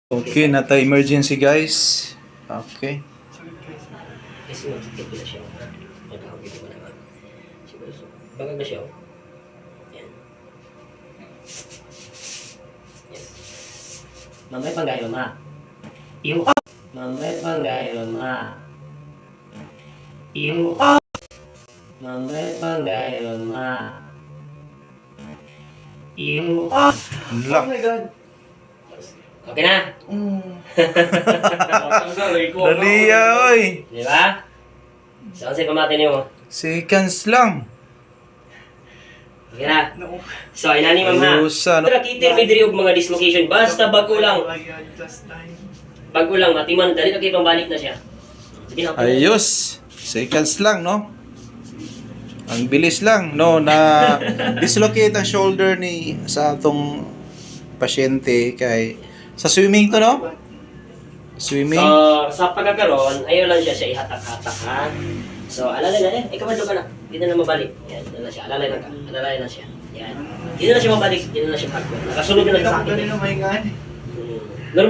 Okay, nata emergency guys. Okay. Kasi magkikit na siya. Magkakagit ko naman. Siguro, bagag na siya. Yan. Yes. Mamay panggay mama. Iyo. Mamay panggay mama. Iyo. Mamay panggay mama. Iyo. Oh Lock. my God. Okay na? Dali oy. Di ba? Saan sa'yo pamati niyo mo? Seconds lang. Okay na? So, inani ma'am ha. Ayusa, no? Nakita may diri og mga dislocation. Basta bago lang. Bago lang, matiman. Dali na kayo pambalik na siya. Sige na. Ayos. Seconds lang, no? Ang bilis lang, no? Na dislocate ang shoulder ni sa atong pasyente kay sa swimming to, no? Swimming. So, sa pagkakaroon, ayaw lang siya ihatak-hatak ha. So, alalay na ikaw madlo ka na. Hindi na mabalik. Yan, dito na siya. Alalay na ka. Alalay na siya. Yan. Dito na siya mabalik. Dito na siya pagkakaroon. Nakasunod na lang sa akin.